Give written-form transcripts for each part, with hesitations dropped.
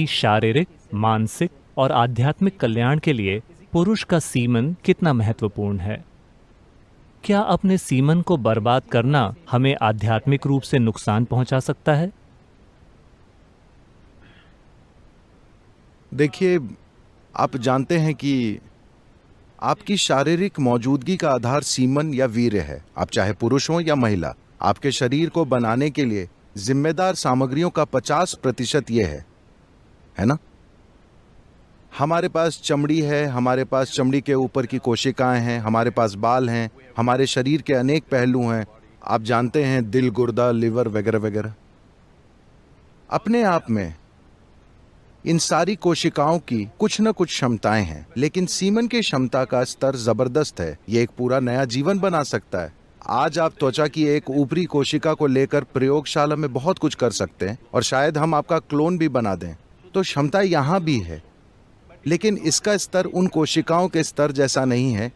शारीरिक, मानसिक और आध्यात्मिक कल्याण के लिए पुरुष का सीमन कितना महत्वपूर्ण है। क्या अपने सीमन को बर्बाद करना हमें आध्यात्मिक रूप से नुकसान पहुंचा सकता है? देखिए, आप जानते हैं कि आपकी शारीरिक मौजूदगी का आधार सीमन या वीर्य है। आप चाहे पुरुष हो या महिला, आपके शरीर को बनाने के लिए जिम्मेदार सामग्रियों का 50% ये है ना? हमारे पास चमड़ी है, हमारे पास चमड़ी के ऊपर की कोशिकाएं हैं, हमारे पास बाल हैं, हमारे शरीर के अनेक पहलू हैं। आप जानते हैं, दिल, गुर्दा, लिवर वगैरह वगैरह। अपने आप में इन सारी कोशिकाओं की कुछ न कुछ क्षमताएं हैं, लेकिन सीमन की क्षमता का स्तर जबरदस्त है। ये एक पूरा नया जीवन बना सकता है। आज आप त्वचा की एक ऊपरी कोशिका को लेकर प्रयोगशाला में बहुत कुछ कर सकते हैं और शायद हम आपका क्लोन भी बना दें। तो क्षमता यहाँ भी है, लेकिन इसका स्तर उन कोशिकाओं के स्तर जैसा नहीं है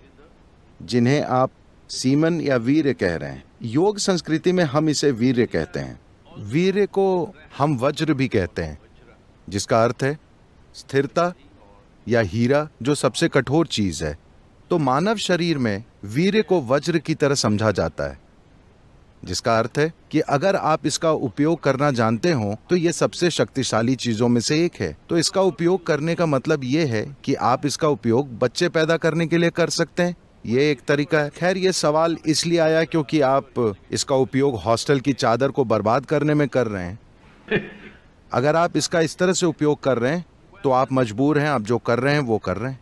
जिन्हें आप सीमन या वीर्य कह रहे हैं। योग संस्कृति में हम इसे वीर्य कहते हैं। वीर्य को हम वज्र भी कहते हैं, जिसका अर्थ है स्थिरता या हीरा, जो सबसे कठोर चीज है। तो मानव शरीर में वीर्य को वज्र की तरह समझा जाता है, जिसका अर्थ है कि अगर आप इसका उपयोग करना जानते हो तो ये सबसे शक्तिशाली चीजों में से एक है। तो इसका उपयोग करने का मतलब ये है कि आप इसका उपयोग बच्चे पैदा करने के लिए कर सकते हैं। ये एक तरीका है। खैर, ये सवाल इसलिए आया क्योंकि आप इसका उपयोग हॉस्टल की चादर को बर्बाद करने में कर रहे हैं। अगर आप इसका इस तरह से उपयोग कर रहे हैं तो आप मजबूर हैं, आप जो कर रहे हैं वो कर रहे हैं।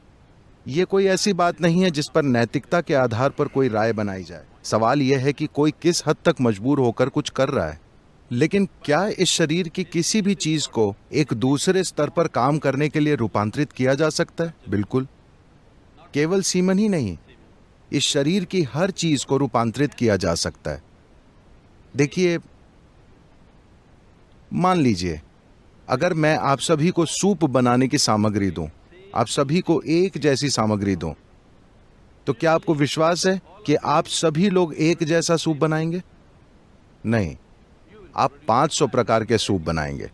ये कोई ऐसी बात नहीं है जिस पर नैतिकता के आधार पर कोई राय बनाई जाए। सवाल यह है कि कोई किस हद तक मजबूर होकर कुछ कर रहा है। लेकिन क्या इस शरीर की किसी भी चीज को एक दूसरे स्तर पर काम करने के लिए रूपांतरित किया जा सकता है? बिल्कुल। केवल सीमन ही नहीं, इस शरीर की हर चीज को रूपांतरित किया जा सकता है। देखिए, मान लीजिए अगर मैं आप सभी को सूप बनाने की सामग्री दूं, आप सभी को एक जैसी सामग्री दूं, तो क्या आपको विश्वास है कि आप सभी लोग एक जैसा सूप बनाएंगे? नहीं, आप 500 प्रकार के सूप बनाएंगे।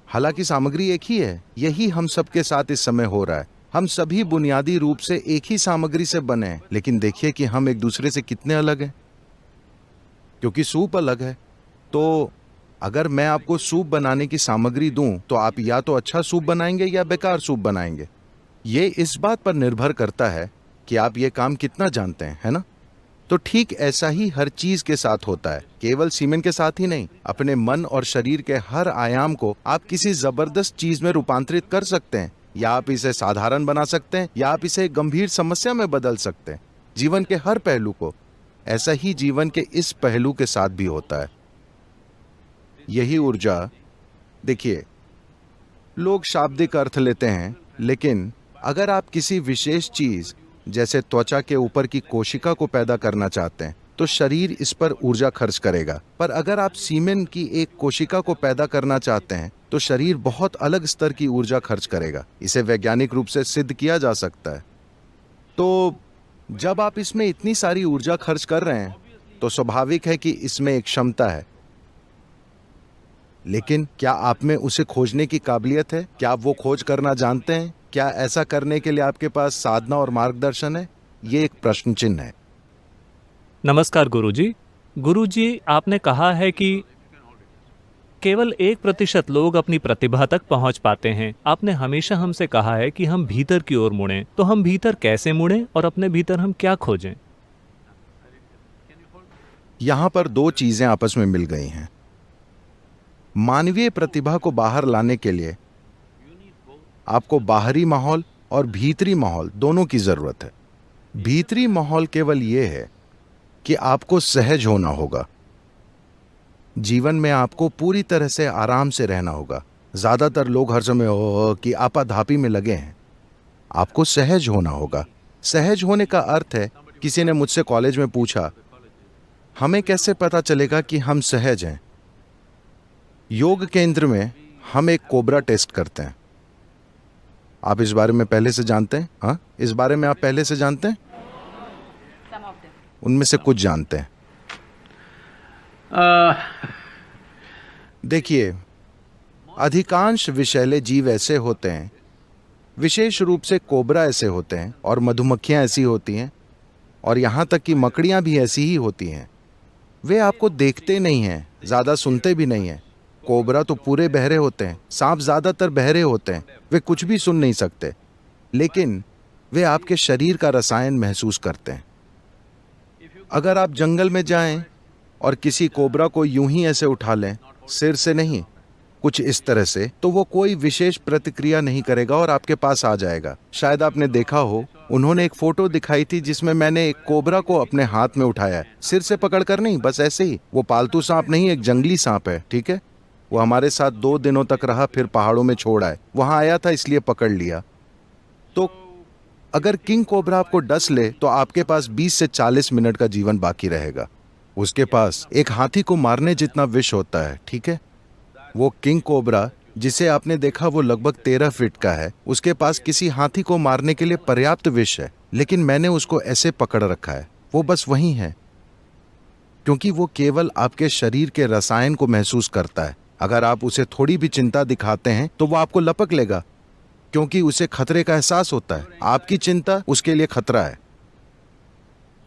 हालांकि सामग्री एक ही है। यही हम सबके साथ इस समय हो रहा है। हम सभी बुनियादी रूप से एक ही सामग्री से बने हैं, लेकिन देखिए कि हम एक दूसरे से कितने अलग हैं, क्योंकि सूप अलग है। तो अगर मैं आपको सूप बनाने की सामग्री दूं तो आप या तो अच्छा सूप बनाएंगे या बेकार सूप बनाएंगे। ये इस बात पर निर्भर करता है कि आप ये काम कितना जानते हैं, है ना? तो ठीक ऐसा ही हर चीज के साथ होता है, केवल सीमेन के साथ ही नहीं। अपने मन और शरीर के हर आयाम को आप किसी जबरदस्त चीज में रूपांतरित कर सकते हैं, या आप इसे साधारण बना सकते हैं, या आप इसे गंभीर समस्या में बदल सकते हैं। जीवन के हर पहलू को। ऐसा ही जीवन के इस पहलू के साथ भी होता है। यही ऊर्जा, देखिए, लोग शाब्दिक अर्थ लेते हैं, लेकिन अगर आप किसी विशेष चीज जैसे त्वचा के ऊपर की कोशिका को पैदा करना चाहते हैं तो शरीर इस पर ऊर्जा खर्च करेगा। पर अगर आप सीमेन की एक कोशिका को पैदा करना चाहते हैं तो शरीर बहुत अलग स्तर की ऊर्जा खर्च करेगा। इसे वैज्ञानिक रूप से सिद्ध किया जा सकता है। तो जब आप इसमें इतनी सारी ऊर्जा खर्च कर रहे हैं तो स्वाभाविक है कि इसमें एक क्षमता है, लेकिन क्या आप में उसे खोजने की काबिलियत है? क्या आप वो खोज करना जानते हैं? क्या ऐसा करने के लिए आपके पास साधना और मार्गदर्शन है? ये एक प्रश्न चिन्ह है। नमस्कार गुरुजी। गुरुजी, आपने कहा है कि केवल 1% लोग अपनी प्रतिभा तक पहुंच पाते हैं। आपने हमेशा हमसे कहा है कि हम भीतर की ओर मुड़ें। तो हम भीतर कैसे मुड़ें और अपने भीतर हम क्या खोजें? यहां पर दो चीजें आपस में मिल गई हैं। मानवीय प्रतिभा को बाहर लाने के लिए आपको बाहरी माहौल और भीतरी माहौल दोनों की जरूरत है। भीतरी माहौल केवल यह है कि आपको सहज होना होगा। जीवन में आपको पूरी तरह से आराम से रहना होगा। ज्यादातर लोग हर समय कि आपाधापी में लगे हैं। आपको सहज होना होगा। सहज होने का अर्थ है, किसी ने मुझसे कॉलेज में पूछा, हमें कैसे पता चलेगा कि हम सहज हैं? योग केंद्र में हम एक कोबरा टेस्ट करते हैं। आप इस बारे में पहले से जानते हैं? हाँ, इस बारे में आप पहले से जानते हैं? उनमें से कुछ जानते हैं। देखिए, अधिकांश विषैले जीव ऐसे होते हैं, विशेष रूप से कोबरा ऐसे होते हैं, और मधुमक्खियां ऐसी होती हैं, और यहां तक कि मकड़ियां भी ऐसी ही होती हैं। वे आपको देखते नहीं हैं, ज्यादा सुनते भी नहीं हैं। कोबरा तो पूरे बहरे होते हैं, सांप ज्यादातर बहरे होते हैं, वे कुछ भी सुन नहीं सकते, लेकिन वे आपके शरीर का रसायन महसूस करते हैं। अगर आप जंगल में जाएं और किसी कोबरा को यूं ही ऐसे उठा लें, सिर से नहीं, कुछ इस तरह से, तो वो कोई विशेष प्रतिक्रिया नहीं करेगा और आपके पास आ जाएगा। शायद आपने देखा हो, उन्होंने एक फोटो दिखाई थी जिसमें मैंने एक कोबरा को अपने हाथ में उठाया है, सिर से पकड़कर नहीं, बस ऐसे ही। वो पालतू सांप नहीं, एक जंगली सांप है, ठीक है। वो हमारे साथ 2 दिनों तक रहा, फिर पहाड़ों में छोड़ आए। वहां आया था इसलिए पकड़ लिया। तो अगर किंग कोबरा आपको डस ले तो आपके पास 20 से 40 मिनट का जीवन बाकी रहेगा। उसके पास एक हाथी को मारने जितना विष होता है, ठीक है। वो किंग कोबरा जिसे आपने देखा वो लगभग 13 फीट का है, उसके पास किसी हाथी को मारने के लिए पर्याप्त विष है, लेकिन मैंने उसको ऐसे पकड़ रखा है, वो बस वहीं है, क्योंकि वो केवल आपके शरीर के रसायन को महसूस करता है। अगर आप उसे थोड़ी भी चिंता दिखाते हैं तो वो आपको लपक लेगा, क्योंकि उसे खतरे का एहसास होता है। आपकी चिंता उसके लिए खतरा है।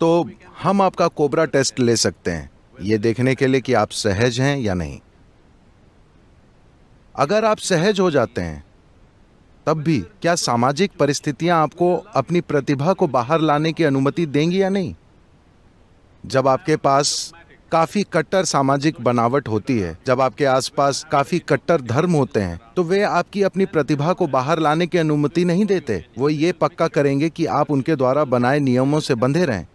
तो हम आपका कोबरा टेस्ट ले सकते हैं, ये देखने के लिए कि आप सहज हैं या नहीं। अगर आप सहज हो जाते हैं, तब भी क्या सामाजिक परिस्थितियां आपको अपनी प्रतिभा को बाहर लाने की अनुमति देंगी या नहीं? जब आपके पास काफी कट्टर सामाजिक बनावट होती है, जब आपके आसपास काफी कट्टर धर्म होते हैं, तो वे आपकी अपनी प्रतिभा को बाहर लाने की अनुमति नहीं देते। वो ये पक्का करेंगे कि आप उनके द्वारा बनाए नियमों से बंधे रहें।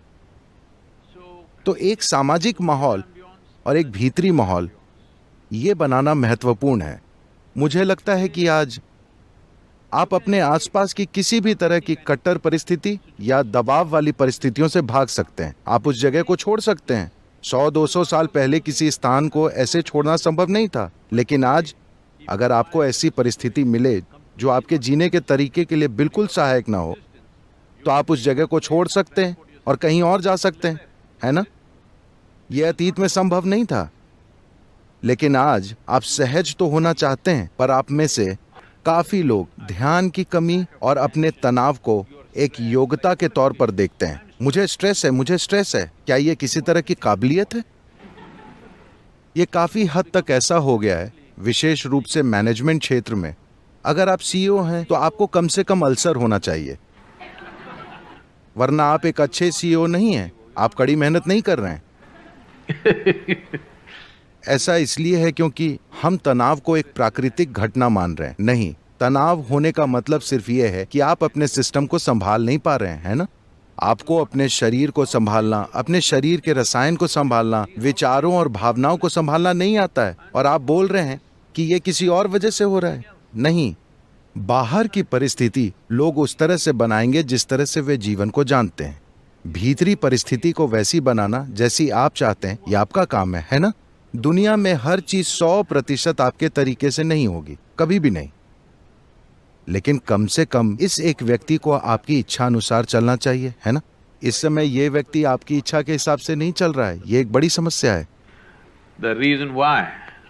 तो एक सामाजिक माहौल और एक भीतरी माहौल, ये बनाना महत्वपूर्ण है। मुझे लगता है कि आज आप अपने आसपास की किसी भी तरह की कट्टर परिस्थिति या दबाव वाली परिस्थितियों से भाग सकते हैं। आप उस जगह को छोड़ सकते हैं। 100-200 साल पहले किसी स्थान को ऐसे छोड़ना संभव नहीं था, लेकिन आज अगर आपको ऐसी परिस्थिति मिले जो आपके जीने के तरीके के लिए बिल्कुल सहायक ना हो, तो आप उस जगह को छोड़ सकते हैं और कहीं और जा सकते हैं, है ना? यह अतीत में संभव नहीं था, लेकिन आज आप सहज तो होना चाहते हैं, पर आप में से काफी लोग ध्यान की कमी और अपने तनाव को एक योग्यता के तौर पर देखते हैं। मुझे स्ट्रेस है। क्या ये किसी तरह की काबिलियत है? ये काफी हद तक ऐसा हो गया है, विशेष रूप से मैनेजमेंट क्षेत्र में। अगर आप सीईओ हैं तो आपको कम से कम अल्सर होना चाहिए, वरना आप एक अच्छे सीईओ नहीं हैं। आप कड़ी मेहनत नहीं कर रहे हैं। ऐसा इसलिए है क्योंकि हम तनाव को एक प्राकृतिक घटना मान रहे हैं। नहीं, तनाव होने का मतलब सिर्फ ये है कि आप अपने सिस्टम को संभाल नहीं पा रहे हैं, है ना? आपको अपने शरीर को संभालना, अपने शरीर के रसायन को संभालना, विचारों और भावनाओं को संभालना नहीं आता है, और आप बोल रहे हैं कि ये किसी और वजह से हो रहा है। नहीं, बाहर की परिस्थिति लोग उस तरह से बनाएंगे जिस तरह से वे जीवन को जानते हैं। भीतरी परिस्थिति को वैसी बनाना जैसी आप चाहते हैं, ये आपका काम है ना? दुनिया में हर चीज 100% आपके तरीके से नहीं होगी, कभी भी नहीं, लेकिन कम से कम इस एक व्यक्ति को आपकी इच्छा अनुसार चलना चाहिए, है ना? इस समय ये व्यक्ति आपकी इच्छा के हिसाब से नहीं चल रहा है, ये एक बड़ी समस्या है। The reason why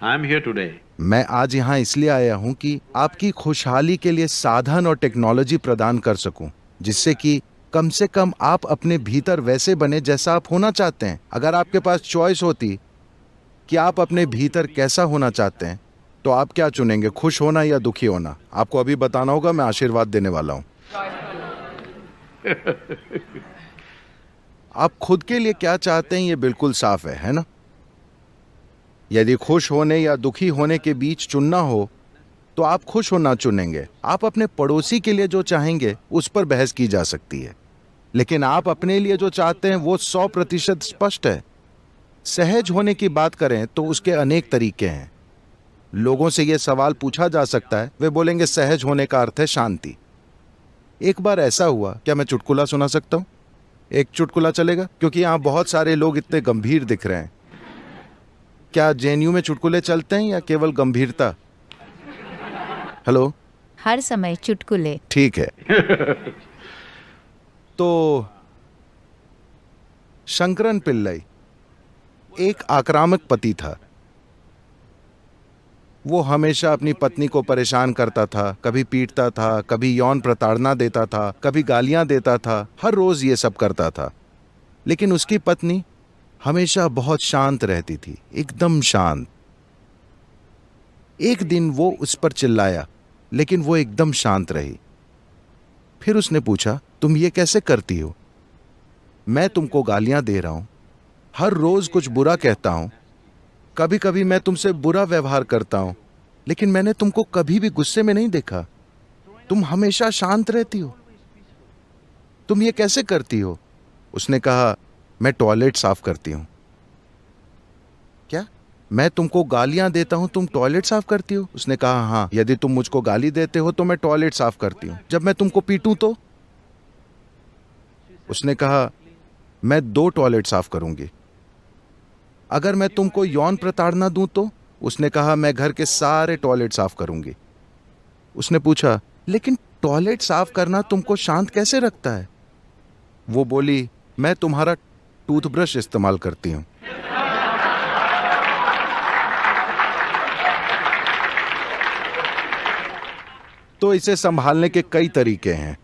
I'm here today मैं आज यहाँ इसलिए आया हूँ कि आपकी खुशहाली के लिए साधन और टेक्नोलॉजी प्रदान कर सकूं, जिससे कि कम से कम आप अपने भीतर वैसे बने जैसा आप होना चाहते हैं। अगर आपके पास चॉइस होती कि आप अपने भीतर कैसा होना चाहते हैं, तो आप क्या चुनेंगे, खुश होना या दुखी होना? आपको अभी बताना होगा, मैं आशीर्वाद देने वाला हूं। आप खुद के लिए क्या चाहते हैं ये बिल्कुल साफ है ना? यदि खुश होने या दुखी होने के बीच चुनना हो तो आप खुश होना चुनेंगे। आप अपने पड़ोसी के लिए जो चाहेंगे उस पर बहस की जा सकती है, लेकिन आप अपने लिए जो चाहते हैं वो 100% स्पष्ट है। सहज होने की बात करें तो उसके अनेक तरीके हैं। लोगों से यह सवाल पूछा जा सकता है, वे बोलेंगे सहज होने का अर्थ है शांति। एक बार ऐसा हुआ, क्या मैं चुटकुला सुना सकता हूं? एक चुटकुला चलेगा? क्योंकि यहां बहुत सारे लोग इतने गंभीर दिख रहे हैं। क्या जेएनयू में चुटकुले चलते हैं या केवल गंभीरता? हेलो, हर समय चुटकुले। ठीक है। तो शंकरन पिल्लई एक आक्रामक पति था। वो हमेशा अपनी पत्नी को परेशान करता था, कभी पीटता था, कभी यौन प्रताड़ना देता था, कभी गालियां देता था, हर रोज ये सब करता था। लेकिन उसकी पत्नी हमेशा बहुत शांत रहती थी, एकदम शांत। एक दिन वो उस पर चिल्लाया, लेकिन वो एकदम शांत रही। फिर उसने पूछा, तुम ये कैसे करती हो? मैं तुमको गालियां दे रहा हूं, हर रोज कुछ बुरा कहता हूं, कभी कभी मैं तुमसे बुरा व्यवहार करता हूं, लेकिन मैंने तुमको कभी भी गुस्से में नहीं देखा। तुम हमेशा शांत रहती हो, तुम ये कैसे करती हो? उसने कहा, मैं टॉयलेट साफ करती हूं। क्या? मैं तुमको गालियां देता हूं, तुम टॉयलेट साफ करती हो? उसने कहा, हाँ, यदि तुम मुझको गाली देते हो तो मैं टॉयलेट साफ करती हूं। जब मैं तुमको पीटूं तो? उसने कहा, मैं 2 टॉयलेट साफ करूंगी। अगर मैं तुमको यौन प्रताड़ना दूं तो? उसने कहा, मैं घर के सारे टॉयलेट साफ करूंगी। उसने पूछा, लेकिन टॉयलेट साफ करना तुमको शांत कैसे रखता है? वो बोली, मैं तुम्हारा टूथब्रश इस्तेमाल करती हूं। तो इसे संभालने के कई तरीके हैं।